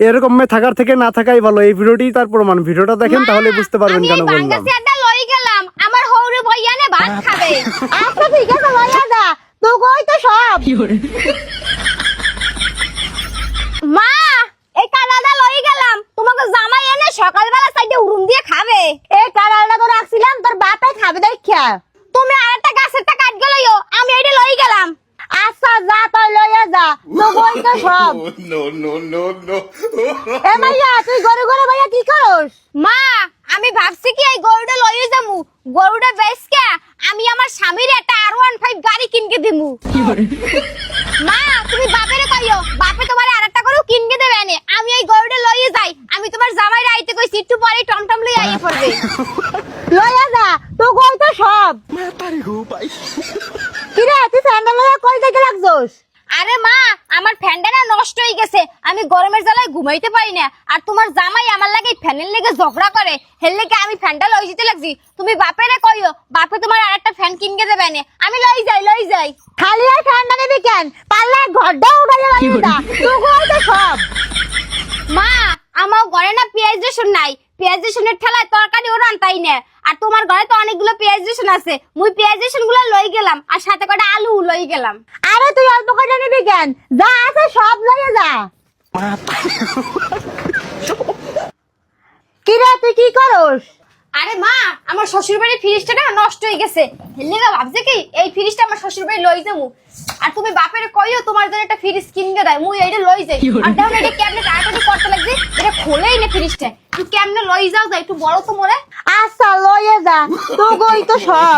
এরকম মেয়ে থাকার থেকে না থাকাই ভালো। এই ভিডিওটি তার প্রমাণ। ভিডিওটা দেখেন তাহলে বুঝতে পারবেন কেন বললাম। আমি বাঙ্গাসিয়াটা লই গেলাম, আমার হৌরে বইয়ানে ভাত খাবে। আচ্ছা ঠিক আছে লইয়া যা, তো কই তো সব। মা এই কানাডা লই গেলাম, তোমাকে জামাই এনে সকালবেলা সাইডে উড়ুম দিয়ে খাবে। এই কারালটা তো রাখছিলাম তোর বাপে খাবে দেখা। তুমি আরেকটা গাছেরটা কাট গেলইও, আমি এইটা লই গেলাম। আচ্ছা যা তুই লইয়া যা, তো কই তো সব। এ মাইয়া তুই ঘরে ঘরে ভাইয়া কি করস? মা আমি ভাবছি কি এই গরুটা লইয়ে যামু, গরুটা বেচকে আমি আমার স্বামীর একটা R15 গাড়ি কিনকে দিমু। মা তুমি বাপেরে কইও, বাপে তোমার আরেকটা গরু কিনকে দেবে নে। আমি এই গরুটা লইয়ে যাই, আমি তোমার জামাইরে আইতে কইছি, একটু পরে টমটম লই আইয়ে পড়বে। লইয়া যা, তো কই তো সব। কিরে তুই স্যান্ডেল লইয়া কই থেকে লাগছস? আরে মা আমার ফ্যানটা না নষ্ট হয়ে গেছে, আমি গরমের জ্বালায় ঘুমাইতে পারি না। আর তোমার জামাই আমার লাগে ফ্যানের লেগে ঝগড়া করে, হের লেগে আমি ফ্যানটা লই যেতে লাগছি। তুমি বাপেরে কইও, বাপে তোমার আরেকটা ফ্যান কিনকে দেবে নে। আমি লই যাই। খালি আর ঠান্ডা নিবি কেন? পারলে ঘরটা উড়াইয়া লইয়া যা, তো কই তো সব। মা আমার ঘরে না পেঁয়াজ রসুন নাই, পেঁয়াজ রসুনের ঠেলায় তরকারি ওরান তাই না। আর তোমার ঘরে তো অনেকগুলো পেঁয়াজ রসুন আছে, মুই পেঁয়াজ রসুন গুলো লই গেলাম, আর সাথে কটা আলু লই গেলাম। আরে তুই অল্প করে নিবি কেন? যা আছে সব লইয়া যা। কিরে তুই কি করস? আরে মা আমার শ্বশুর বাড়ির ফ্রিজটা না নষ্ট হয়ে গেছে, হেলেগা ভাবছে কি এই ফ্রিজটা আমার শ্বশুর বাড়ি লই যাবো। আর তুমি বাপের কইও তোমার জন্য একটা ফ্রিজ কিনকে দেয়, মুই এইটা লই যাই। আর দেখো এটা কেমনে তাড়াতাড়ি করতে লাগছে, এটা খোলেই না ফ্রিজটা। তুই কেমনে লই যাও, একটু বড় তো মোরে। আচ্ছা লইয়া যা, তো কই তো সব।